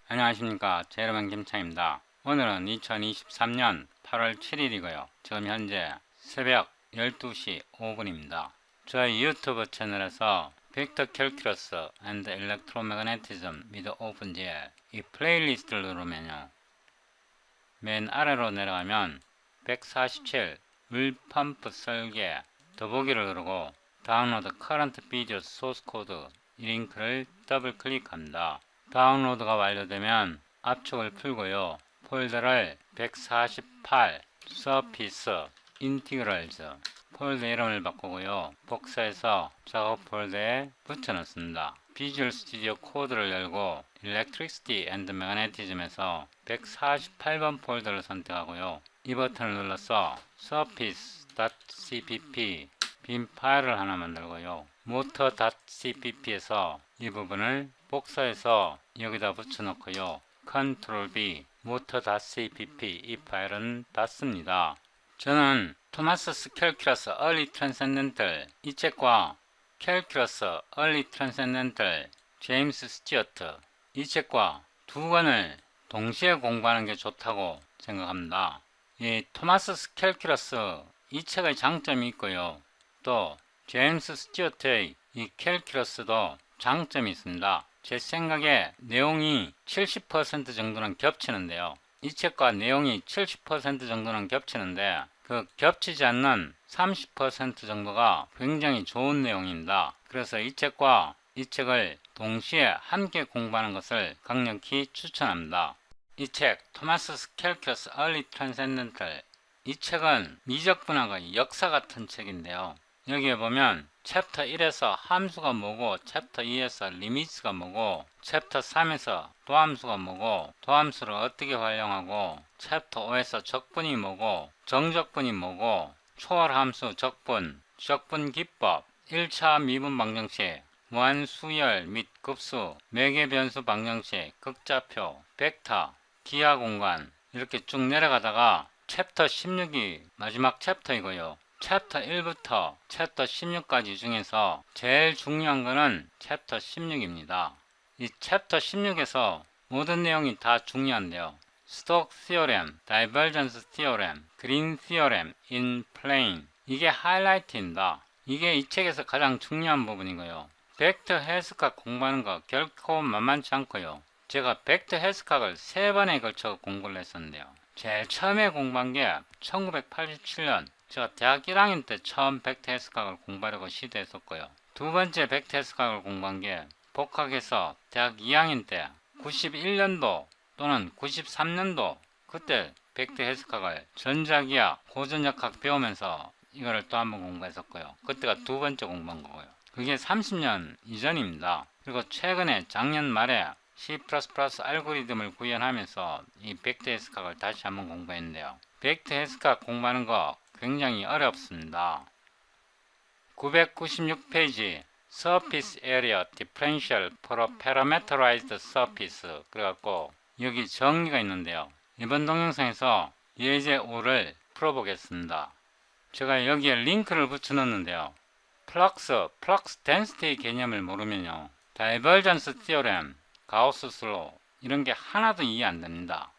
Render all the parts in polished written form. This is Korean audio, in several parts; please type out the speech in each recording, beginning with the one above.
안녕하십니까. 제로맨 김창입니다. 오늘은 2023년 8월 7일이고요. 지금 현재 새벽 12시 5분입니다. 저희 유튜브 채널에서 벡터 캘큘러스 앤드 일렉트로매그네티즘 미드 오픈GL 이 플레이리스트를 누르면요, 맨 아래로 내려가면 147 물펌프 설계 더보기를 누르고 다운로드 커런트 비디오 소스 코드 이 링크를 더블 클릭합니다. 다운로드가 완료되면 압축을 풀고요, 폴더를 148 서피스 인티그럴즈 폴더 이름을 바꾸고요, 복사해서 작업 폴더에 붙여넣습니다. 비주얼 스튜디오 코드를 열고 Electricity and Magnetism에서 148번 폴더를 선택하고요, 이 버튼을 눌러서 surface.cpp 빈 파일을 하나 만들고요, motor.cpp에서 이 부분을 복사해서 여기다 붙여놓고요, Ctrl B motor.cpp 이 파일은 닫습니다. 저는 토마스 캘큘러스 얼리 트랜센덴털 이 책과 캘큘러스 얼리 트랜센덴털 제임스 스튜어트 이 책과 두 권을 동시에 공부하는 게 좋다고 생각합니다. 이 토마스 캘큘러스 이 책의 장점이 있고요, 또 제임스 스튜어트의 이 캘큘러스도 장점이 있습니다. 제 생각에 내용이 70% 정도는 겹치는데요, 이 책과 내용이 70% 정도는 겹치는데 그 겹치지 않는 30% 정도가 굉장히 좋은 내용입니다. 그래서 이 책과 이 책을 동시에 함께 공부하는 것을 강력히 추천합니다. 이 책 토마스 캘큘러스 얼리 트랜센덴털 이 책은 미적분학의 역사 같은 책인데요, 여기에 보면 챕터 1에서 함수가 뭐고, 챕터 2에서 리미트가 뭐고, 챕터 3에서 도함수가 뭐고, 도함수를 어떻게 활용하고, 챕터 5에서 적분이 뭐고, 정적분이 뭐고, 초월함수 적분, 적분 기법, 1차 미분 방정식, 무한수열 및 급수, 매개변수 방정식, 극좌표, 벡터, 기하 공간 이렇게 쭉 내려가다가 챕터 16이 마지막 챕터이고요, 챕터 1부터 챕터 16까지 중에서 제일 중요한 거는 챕터 16입니다. 이 챕터 16에서 모든 내용이 다 중요한데요, 스톡 시어렘, 다이버전스 시어렘, 그린 시어렘 인 플레인 이게 하이라이트입니다. 이게 이 책에서 가장 중요한 부분이고요. 벡터 해석학 공부하는 거 결코 만만치 않고요. 제가 벡터 해석학을 3번에 걸쳐 공부를 했었는데요, 제일 처음에 공부한 게 1987년 제가 대학 1학년 때 처음 벡터 해석학을 공부하려고 시도했었고요, 두 번째 벡터 해석학을 공부한 게 복학해서 대학 2학년 때 91년도 또는 93년도 그때 벡터 해석학을 전자기하, 고전역학 배우면서 이거를 또 한번 공부했었고요. 그때가 두 번째 공부한 거고요. 그게 30년 이전입니다. 그리고 최근에 작년 말에 C++ 알고리즘을 구현하면서 이 벡터 해석학을 다시 한번 공부했는데요, 벡터 해석학 공부하는 거 굉장히 어렵습니다. 996페이지 Surface Area Differential for a Parameterized Surface 그래갖고 여기 정리가 있는데요, 이번 동영상에서 예제 5를 풀어보겠습니다. 제가 여기에 링크를 붙여놨는데요, 플럭스 덴시티 개념을 모르면요, 다이버전스 티어렘, 가우스 슬로우 이런 게 하나도 이해 안 됩니다.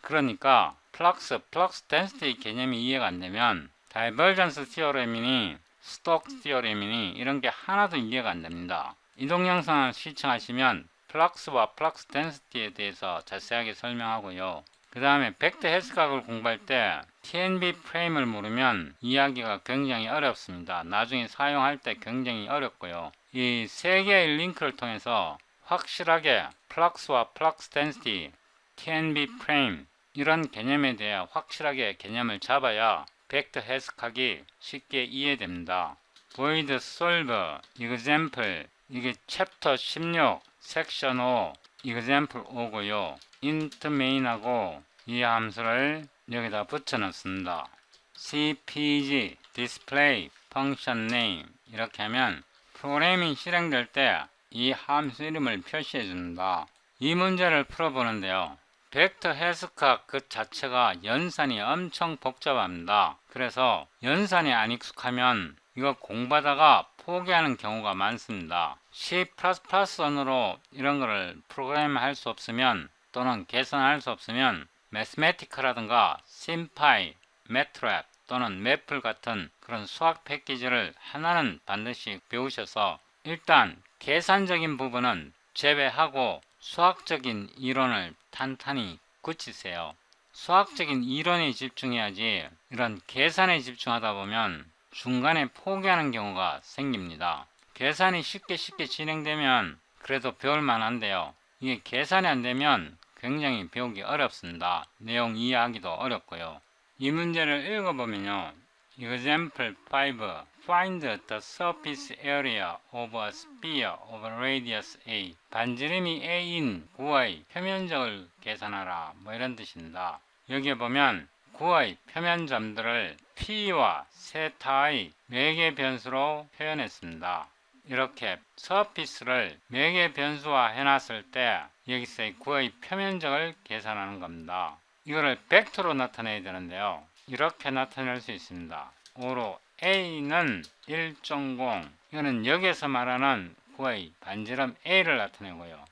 그러니까 플럭스 덴시티 개념이 이해가 안 되면 다이버전스 티어렘이니 스톡 티어렘이니 이런 게 하나도 이해가 안 됩니다. 이 동영상을 시청하시면 플럭스와 플럭스 덴시티에 대해서 자세하게 설명하고요, 그 다음에 벡터 해석학을 공부할 때 TNB 프레임을 모르면 이해하기가 굉장히 어렵습니다. 나중에 사용할 때 굉장히 어렵고요, 이 세 개의 링크를 통해서 확실하게 플럭스와 플럭스 덴시티, TNB 프레임 이런 개념에 대해 확실하게 개념을 잡아야 벡터 해석하기 쉽게 이해됩니다. void solve example 이게 챕터 16 섹션 5 example 5고요, int main하고 이 함수를 여기다 붙여 넣습니다. cpg display function name 이렇게 하면 프로그램이 실행될 때 이 함수 이름을 표시해 줍니다. 이 문제를 풀어보는데요, 벡터 해석학 그 자체가 연산이 엄청 복잡합니다. 그래서 연산이 안 익숙하면 이거 공부하다가 포기하는 경우가 많습니다. C++언어로 이런 거를 프로그램 할 수 없으면 또는 계산할 수 없으면 매스매티카라든가 심파이, 매트랩 또는 매플 같은 그런 수학 패키지를 하나는 반드시 배우셔서 일단 계산적인 부분은 제외하고 수학적인 이론을 탄탄히 굳히세요. 수학적인 이론에 집중해야지 이런 계산에 집중하다 보면 중간에 포기하는 경우가 생깁니다. 계산이 쉽게 진행되면 그래도 배울 만한데요. 이게 계산이 안 되면 굉장히 배우기 어렵습니다. 내용 이해하기도 어렵고요. 이 문제를 읽어보면요. Example 5. Find the surface area of a sphere of radius a. 반지름이 a인 구의 표면적을 계산하라. 뭐 이런 뜻입니다. 여기에 보면 구의 표면점들을 p와 세타의 매개 변수로 표현했습니다. 이렇게 서피스를 매개 변수화 해놨을 때 여기서의 구의 표면적을 계산하는 겁니다. 이거를 벡터로 나타내야 되는데요. 이렇게 나타낼 수 있습니다. 5로 A는 1.0, 이거는 여기서 말하는 구의 반지름 A를 나타내고요.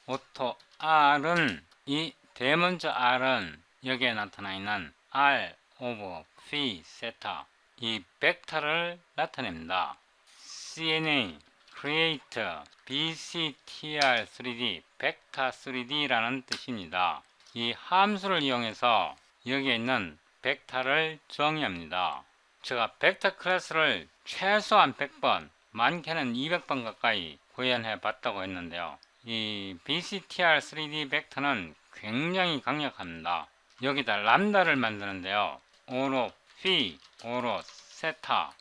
오토 R은 이 대문자 R은 여기에 나타나 있는 R 오브 phi 세타 이 벡터를 나타냅니다. CNA, Create, BCTR 3D, 벡터 3D라는 뜻입니다. 이 함수를 이용해서 여기에 있는 벡터를 정의합니다. 제가 벡터 클래스를 최소한 100번, 많게는 200번 가까이 구현해 봤다고 했는데요. 이 BCTR 3D 벡터는 굉장히 강력합니다. 여기다 람다를 만드는데요. 5로 phi, 5로 세타,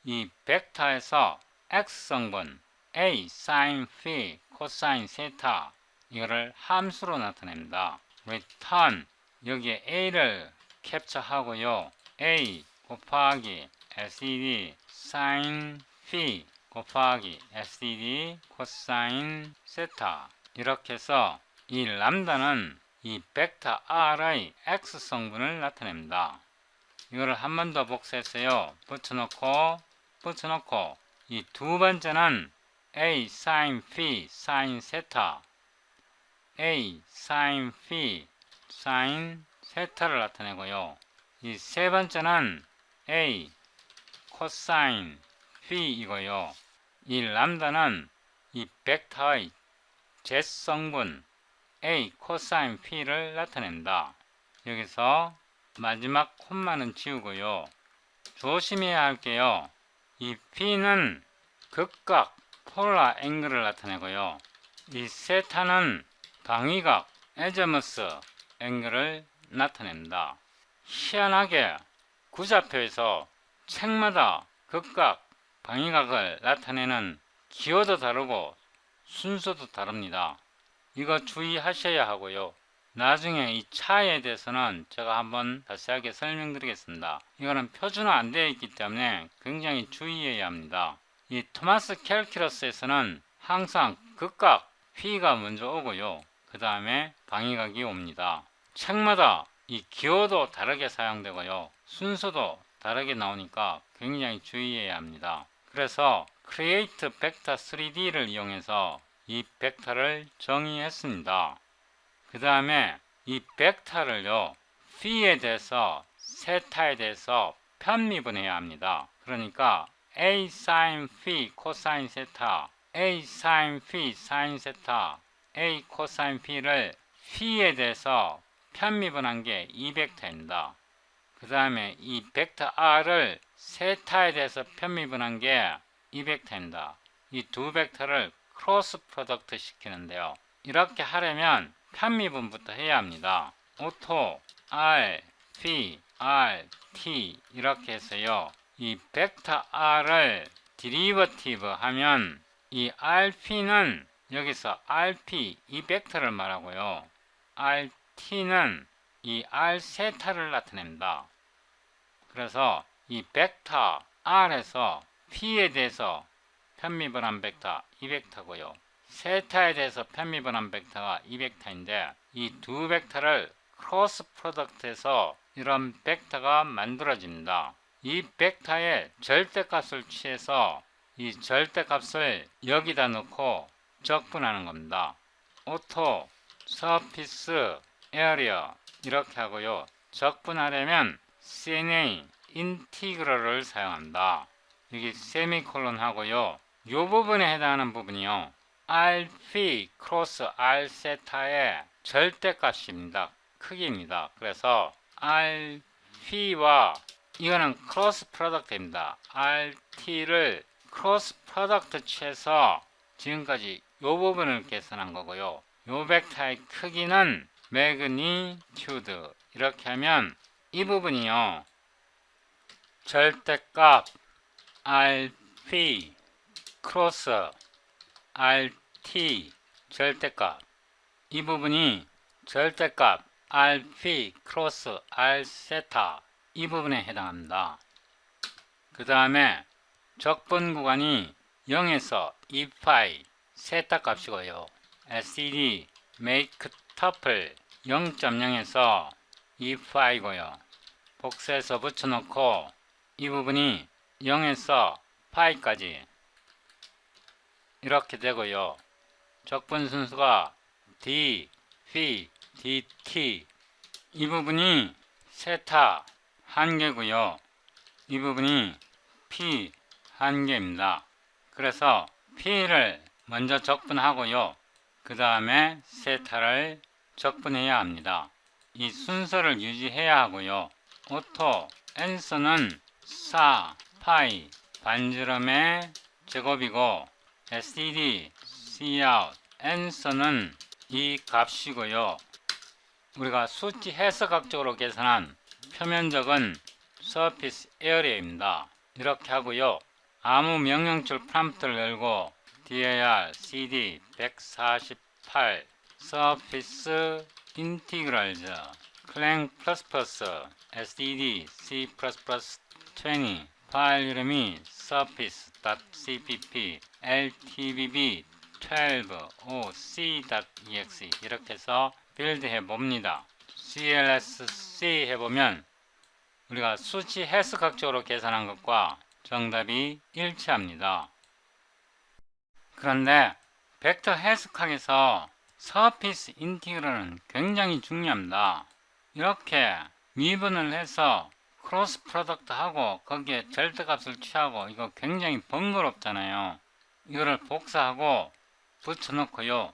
이 벡터에서 x성분 a sin phi, cosine 세타 이거를 함수로 나타냅니다. return 여기에 a를 캡처하고요. a 곱하기 SED sin phi 곱하기 SED cosine 세타 이렇게 해서 이 람다는 이 벡터 r의 x성분을 나타냅니다. 이거를 한 번 더 복사했어요. 붙여놓고 이 두 번째는 a sin phi sin 세타 a sin phi sin 세타를 나타내고요. 이 세 번째는 a cosine phi 이고요. 이 람다는 이 벡터의 제성분 a cosine phi를 나타낸다. 여기서 마지막 콤마는 지우고요. 조심해야 할게요. 이 p는 극각 폴라 앵글을 나타내고요. 이 세타는 방위각 에저머스 앵글을 나타냅니다. 희한하게 구좌표에서 책마다 극각 방위각을 나타내는 기호도 다르고 순서도 다릅니다. 이거 주의하셔야 하고요. 나중에 이 차이에 대해서는 제가 한번 자세하게 설명드리겠습니다. 이거는 표준화 안 되어 있기 때문에 굉장히 주의해야 합니다. 이 토마스 캘큘러스에서는 항상 극각 P가 먼저 오고요. 그 다음에 방위각이 옵니다. 책마다 이 기호도 다르게 사용되고요. 순서도 다르게 나오니까 굉장히 주의해야 합니다. 그래서 Create Vector 3D를 이용해서 이 벡터를 정의했습니다. 그 다음에 이 벡터를요, phi에 대해서 세타에 대해서 편미분해야 합니다. 그러니까 a sin phi cosine 세타, a sin phi sin 세타, a cosine phi를 phi에 대해서 편미분한 게 이 벡터입니다. 그 다음에 이 벡터 r을 세타에 대해서 편미분한 게 이 벡터입니다. 이 두 벡터를 크로스 프로덕트 시키는데요. 이렇게 하려면 편미분부터 해야 합니다. 오토 R, P, R, T 이렇게 해서요. 이 벡터 R을 디리버티브 하면 이 RP는 여기서 RP 이 벡터를 말하고요. RT는 이 R 세타를 나타냅니다. 그래서 이 벡터 R에서 P에 대해서 편미분한 벡터 이 벡터고요. 세타에 대해서 편미분한 벡터가 이 벡터인데 이 두 벡터를 크로스 프로덕트해서 이런 벡터가 만들어집니다. 이 벡터의 절대값을 취해서 이 절대값을 여기다 넣고 적분하는 겁니다. 오토 서피스 에어리어 이렇게 하고요. 적분하려면 CNA 인티그럴을 사용합니다. 여기 세미콜론 하고요. 이 부분에 해당하는 부분이요. Rphi 크로스 R세타의 절대값입니다. 크기입니다. 그래서 Rphi와 이거는 크로스 프로덕트입니다. RT를 크로스 프로덕트 취해서 지금까지 이 부분을 계산한 거고요. 이 벡터의 크기는 매그니튜드 이렇게 하면 이 부분이요. 절대값 RP 크로스 RT 절대값 이 부분이 절대값 RP 크로스 R세타 이 부분에 해당합니다. 그 다음에 적분 구간이 0에서 2파이 세타 값이고요. SED make tuple 0.0에서 2파이고요. 복사해서 붙여놓고 이 부분이 0에서 파이까지 이렇게 되고요. 적분 순수가 D, V, DT 이 부분이 세타 1개고요. 이 부분이 P 1개입니다. 그래서 P를 먼저 적분하고요. 그 다음에 세타를 적분해야 합니다. 이 순서를 유지해야 하고요. 오토 N수는 4, 파이 반지름의 제곱이고 SED, Cout N수는 이 값이고요. 우리가 수치 해석학적으로 계산한 표면적은 서피스 에어리어입니다. 이렇게 하고요. 아무 명령줄 프롬프트를 열고 dir cd 148 서피스 인티그럴즈 클랭 플러스 sdd c++20 파일 이름이 surface.cpp ltbb 12oc.exe 이렇게 해서 빌드 해봅니다. clsc 해보면 우리가 수치 해석학적으로 계산한 것과 정답이 일치합니다. 그런데 벡터 해석학에서 서피스 인티그럴은 굉장히 중요합니다. 이렇게 미분을 해서 크로스 프로덕트 하고 거기에 절대값을 취하고 이거 굉장히 번거롭잖아요. 이거를 복사하고 붙여놓고요.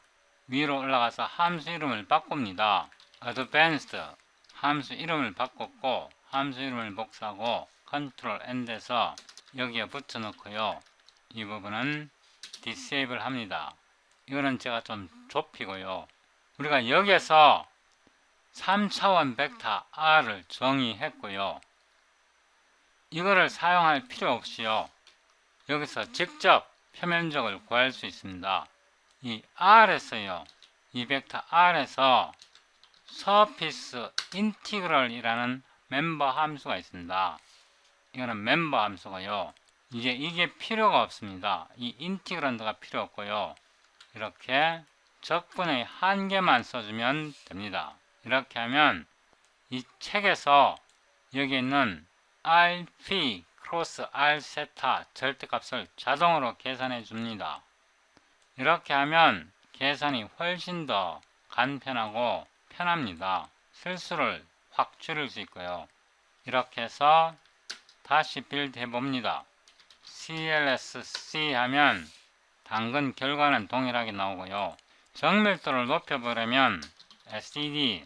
위로 올라가서 함수 이름을 바꿉니다. Advanced 함수 이름을 바꿨고 함수 이름을 복사하고 Ctrl N에서 여기에 붙여놓고요. 이 부분은 disable 합니다. 이거는 제가 좀 좁히고요. 우리가 여기에서 3차원 벡터 R을 정의했고요. 이거를 사용할 필요 없이요. 여기서 직접 표면적을 구할 수 있습니다. 이 R에서요. 이 벡터 R에서 서피스 인티그럴이라는 멤버 함수가 있습니다. 이거는 멤버 함수고요. 이제 이게 필요가 없습니다. 이 인티그란드가 필요 없고요. 이렇게 적분의 한 개만 써주면 됩니다. 이렇게 하면 이 책에서 여기 있는 RP 크로스 R 세타 절대값을 자동으로 계산해 줍니다. 이렇게 하면 계산이 훨씬 더 간편하고 편합니다. 실수를 확 줄일 수 있고요. 이렇게 해서 다시 빌드 해봅니다. CLSC 하면 당근 결과는 동일하게 나오고요. 정밀도를 높여보려면 SED,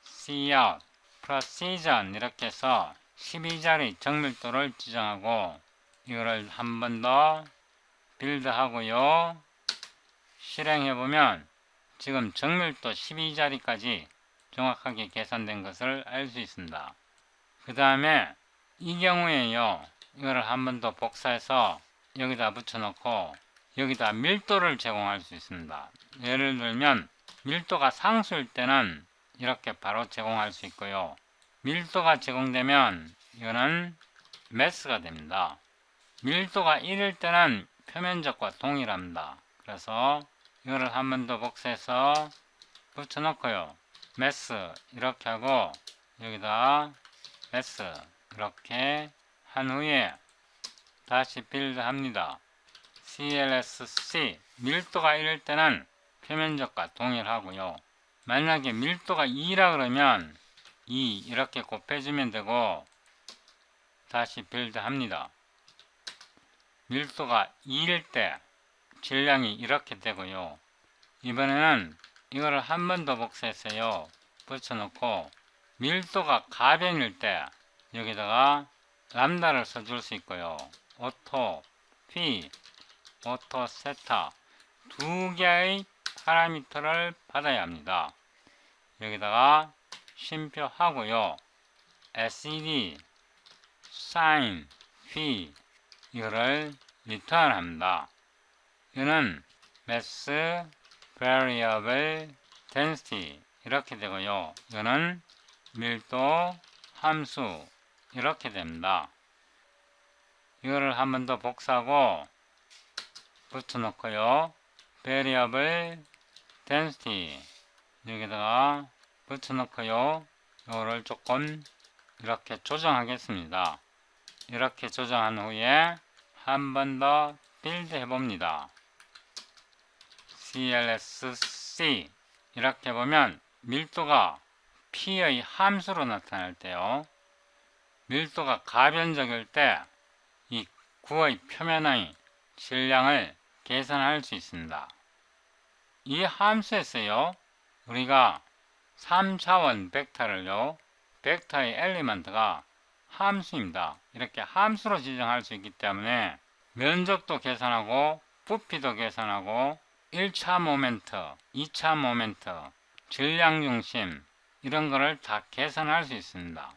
Cout, Precision 이렇게 해서 12자리 정밀도를 지정하고 이거를 한 번 더 빌드하고요. 실행해보면 지금 정밀도 12자리까지 정확하게 계산된 것을 알 수 있습니다. 그 다음에 이 경우에요. 이거를 한 번 더 복사해서 여기다 붙여놓고 여기다 밀도를 제공할 수 있습니다. 예를 들면 밀도가 상수일 때는 이렇게 바로 제공할 수 있고요. 밀도가 제공되면 이거는 매스가 됩니다. 밀도가 1일 때는 표면적과 동일합니다. 그래서 이거를 한 번 더 복사해서 붙여놓고요. 매스 이렇게 하고 여기다 매스 이렇게 한 후에 다시 빌드 합니다. CLSC 밀도가 1일 때는 표면적과 동일하고요. 만약에 밀도가 2라 그러면 2 이렇게 곱해주면 되고 다시 빌드합니다. 밀도가 2일 때 질량이 이렇게 되고요. 이번에는 이거를 한 번 더 복사했어요. 붙여놓고 밀도가 가변일 때 여기다가 람다를 써줄 수 있고요. 오토, P, 오토 세타 두 개의 파라미터를 받아야 합니다. 여기다가 쉼표하고요. SED, sin, P 이거를 리턴합니다. 이거는 mass variable density 이렇게 되고요. 이거는 밀도 함수 이렇게 됩니다. 이거를 한 번 더 복사하고 붙여놓고요. variable density 여기다가 붙여놓고요. 이거를 조금 이렇게 조정하겠습니다. 이렇게 조정한 후에 한 번 더 빌드 해봅니다. CLSC 이렇게 보면 밀도가 P의 함수로 나타날 때요. 밀도가 가변적일 때 이 구의 표면의 질량을 계산할 수 있습니다. 이 함수에서요. 우리가 3차원 벡터를요. 벡터의 엘리먼트가 함수입니다. 이렇게 함수로 지정할 수 있기 때문에 면적도 계산하고 부피도 계산하고 1차 모멘트, 2차 모멘트, 질량 중심 이런 거를 다 계산할 수 있습니다.